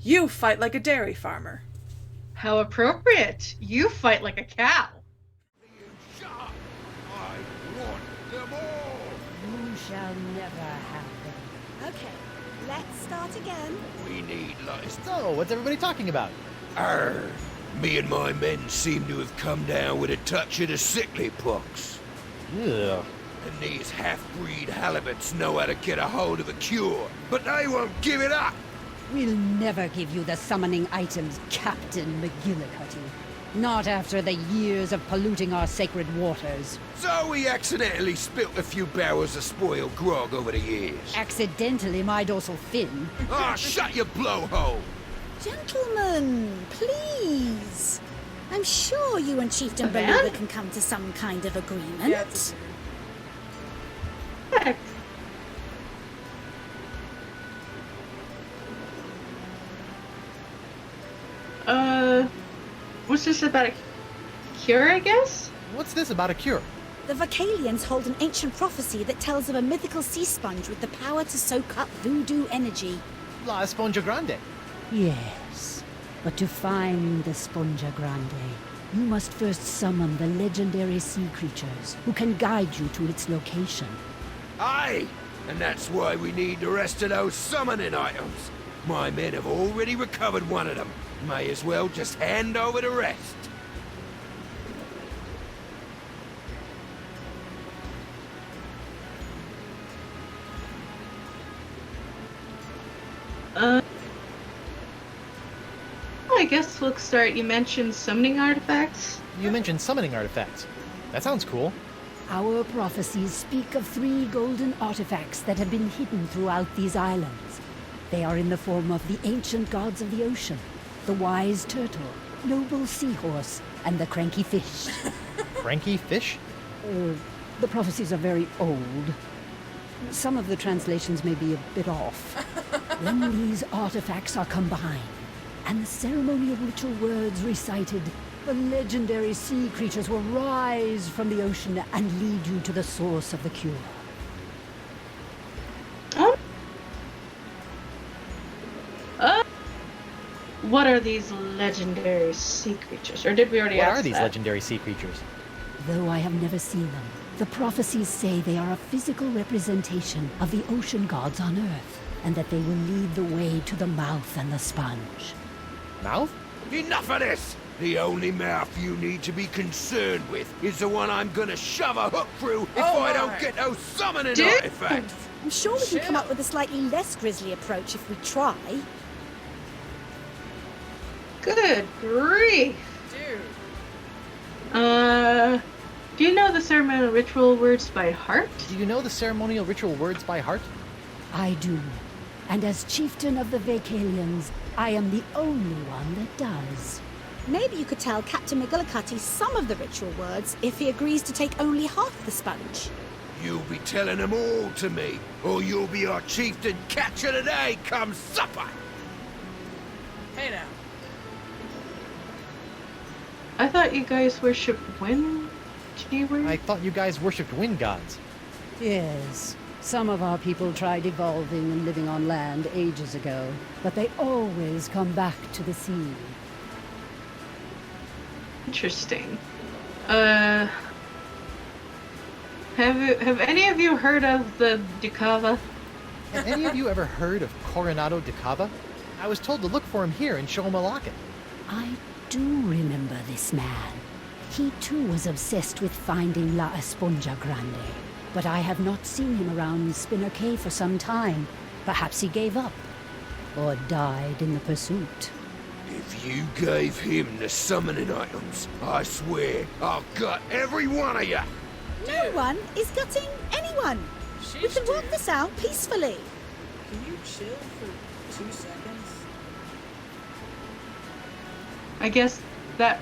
You fight like a dairy farmer. How appropriate. You fight like a cow. Shot! I want them all! You shall never have them. Okay, let's start again. We need lights. So, what's everybody talking about? Arr! Me and my men seem to have come down with a touch of the sickly pox. Ugh. And these half-breed halibuts know how to get a hold of a cure, but they won't give it up! We'll never give you the summoning items, Captain McGillicuddy. Not after the years of polluting our sacred waters. So we accidentally spilt a few barrels of spoiled grog over the years. Accidentally, my dorsal fin. Ah, shut your blowhole! Gentlemen, please. I'm sure you and Chieftain Okay. Beluga can come to some kind of agreement. Yeah, it's Heck. What's this about a cure, I guess? What's this about a cure? The Vocalians hold an ancient prophecy that tells of a mythical sea sponge with the power to soak up voodoo energy. La Esponja Grande. Yes, but to find the Sponja Grande, you must first summon the legendary sea creatures who can guide you to its location. Aye! And that's why we need the rest of those summoning items. My men have already recovered one of them. May as well just hand over the rest. I guess we'll start. You mentioned summoning artifacts. You mentioned summoning artifacts. That sounds cool. Our prophecies speak of 3 golden artifacts that have been hidden throughout these islands. They are in the form of the ancient gods of the ocean, the wise turtle, noble seahorse, and the cranky fish. Cranky fish? The prophecies are very old. Some of the translations may be a bit off. When these artifacts are combined, and the ceremonial ritual words recited, the legendary sea creatures will rise from the ocean and lead you to the source of the cure. Oh. What are these legendary sea creatures? Or did we already What ask are these that? legendary sea creatures? Though I have never seen them, the prophecies say they are a physical representation of the ocean gods on Earth, and that they will lead the way to the mouth and the sponge. Mouth? Enough of this! The only mouth you need to be concerned with is the one I'm gonna shove a hook through if I don't my. get those summoning Dude. artifacts! I'm sure we can come Chill. up with a slightly less grisly approach if we try. Good grief. dude. Do you know the ceremonial ritual words by heart? Do you know the ceremonial ritual words by heart? I do. And as chieftain of the Vacalians, I am the only one that does. Maybe you could tell Captain McGillicuddy some of the ritual words if he agrees to take only half the sponge. You'll be telling them all to me, or you'll be our chieftain catcher today come supper! Hey now. I thought you guys worshipped wind. I thought you guys worshipped wind gods. Yes, some of our people tried evolving and living on land ages ago, but they always come back to the sea. Interesting. Have any of you heard of the Ducava? Have any of you ever heard of Coronado de Cava? I was told to look for him here and show him a locket. I do remember this man. He too was obsessed with finding La Esponja Grande, but I have not seen him around Spinner Cave for some time. Perhaps he gave up, or died in the pursuit. If you gave him the summoning items, I swear I'll gut every one of you! No one is gutting anyone. We Sheesh, can work dude. this out peacefully. Can you chill for 2 seconds? I guess that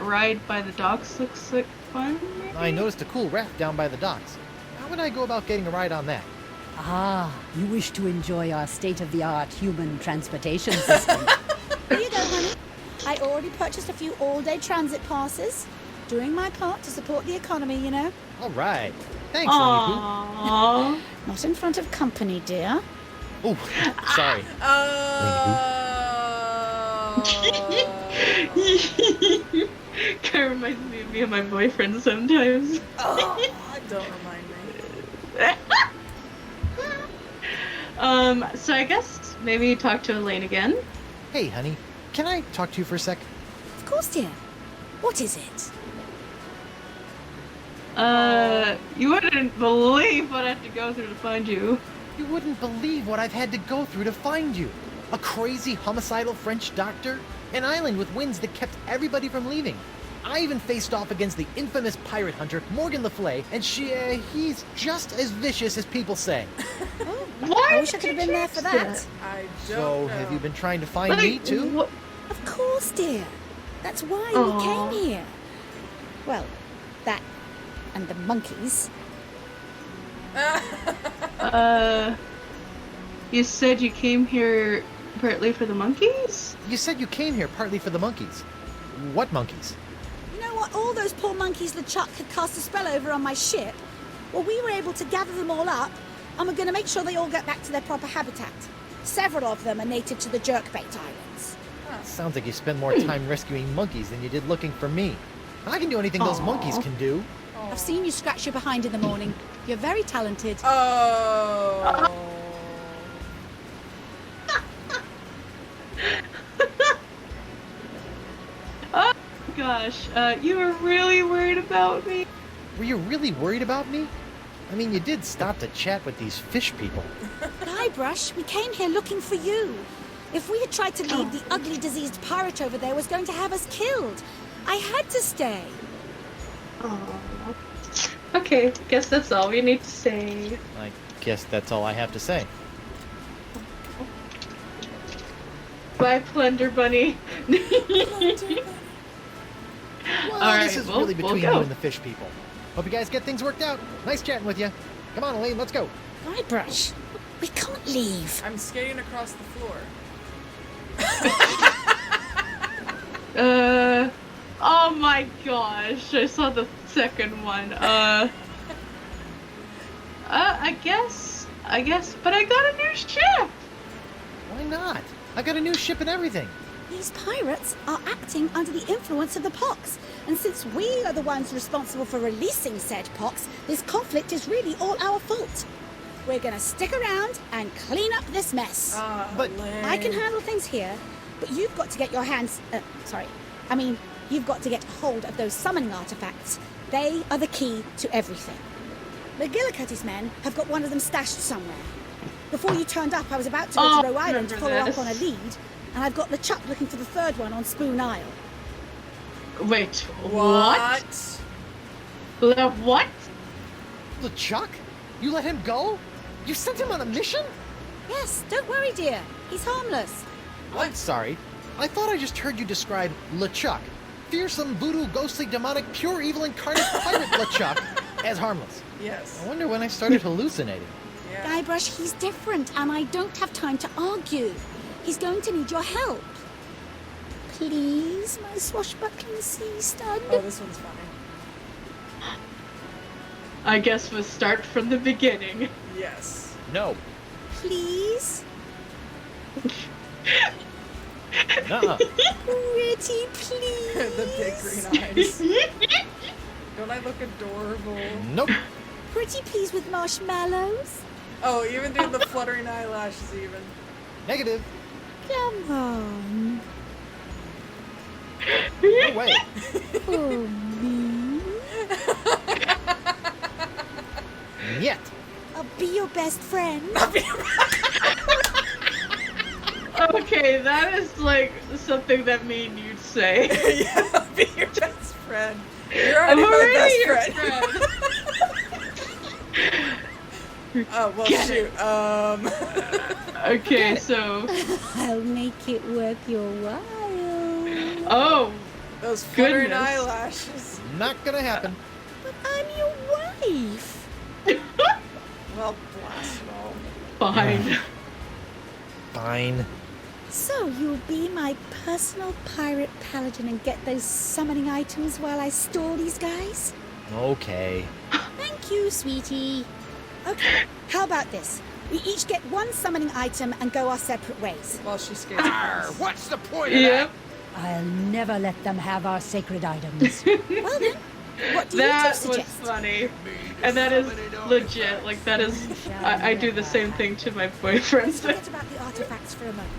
ride by the docks looks like fun. Maybe? I noticed a cool raft down by the docks. How would I go about getting a ride on that? Ah, you wish to enjoy our state-of-the-art human transportation system. Here you go, honey. I already purchased a few all-day transit passes. Doing my part to support the economy, you know. All right. Thanks, Lenny Poo. Aww. Not in front of company, dear. Oh, sorry. Oh. Kind of reminds me of me and my boyfriend sometimes. Oh, don't remind me. So I guess maybe talk to Elaine again. Hey, honey, can I talk to you for a sec? Of course, dear. What is it? You wouldn't believe what I had to go through to find you. You wouldn't believe what I've had to go through to find you. A crazy, homicidal French doctor, an island with winds that kept everybody from leaving. I even faced off against the infamous pirate hunter, Morgan Le Fay, and he's just as vicious as people say. Why I wish I did could have you been there for choose that. I don't So, know. have you been trying to find me, too? What? Of course, dear. That's why Aw. we came here. Well, that and the monkeys. You said you came here partly for the monkeys? You said you came here partly for the monkeys. What monkeys? You know what? All those poor monkeys LeChuck had cast a spell over on my ship. Well, we were able to gather them all up, and we're going to make sure they all get back to their proper habitat. Several of them are native to the Jerkbait Islands. Sounds like you spend more time rescuing monkeys than you did looking for me. I can do anything those monkeys can do. I've seen you scratch your behind in the morning. You're very talented. Oh. Oh gosh, you were really worried about me? Were you really worried about me? I mean, you did stop to chat with these fish people. Guybrush, we came here looking for you. If we had tried to leave, the ugly, diseased pirate over there was going to have us killed. I had to stay. Oh. Okay, guess that's all we need to say. I guess that's all I have to say. Bye, Plunder Bunny. Well, Alright, this is we'll really between go. you and the fish people. Hope you guys get things worked out. Nice chatting with you. Come on, Elaine, let's go. Guybrush, we can't leave. I'm skating across the floor. Oh my gosh, I saw the second one. I guess, but I got a new ship! Why not? I got a new ship and everything. These pirates are acting under the influence of the pox. And since we are the ones responsible for releasing said pox, this conflict is really all our fault. We're gonna stick around and clean up this mess. But I can handle things here, but you've got to get your hands... you've got to get hold of those summoning artifacts. They are the key to everything. McGillicuddy's men have got one of them stashed somewhere. Before you turned up, I was about to go to Roe Island to follow up on a lead, and I've got LeChuck looking for the third one on Spoon Isle. Wait, what? What? LeChuck? You let him go? You sent him on a mission? Yes, don't worry, dear. He's harmless. I'm sorry. I thought I just heard you describe LeChuck, fearsome, voodoo, ghostly, demonic, pure evil incarnate pirate LeChuck, as harmless. Yes. I wonder when I started hallucinating. Yeah. Guybrush, he's different, and I don't have time to argue. He's going to need your help. Please, my swashbuckling sea stud. Oh, this one's funny. I guess we'll start from the beginning. Yes. No. Please? Nuh-uh. Pretty please? The big green eyes. Don't I look adorable? Nope. Pretty please with marshmallows? Oh, even doing the fluttering eyelashes even. Negative. Come on. No way. For me? Yet. I'll be your best friend. Okay, that is like something that me and you'd say. Yeah, I'll be your best friend. You're I'm already my already best your friend. Oh, well, Get shoot. Okay, so I'll make it worth your while. oh, Those fluttering Goodness. eyelashes. Not gonna happen. But I'm your wife. Well, blast it all. fine. Fine. So you'll be my personal pirate paladin and get those summoning items while I stall these guys? Okay. Thank you, sweetie. Okay, how about this? We each get one summoning item and go our separate ways. While she skates Arr, across. what's the point of Yep. I'll never let them have our sacred items. Well then, what do you two That was suggest? funny. And that is legit. Like, that is. I do the same thing to my boyfriend. Let's forget about the artifacts for a moment.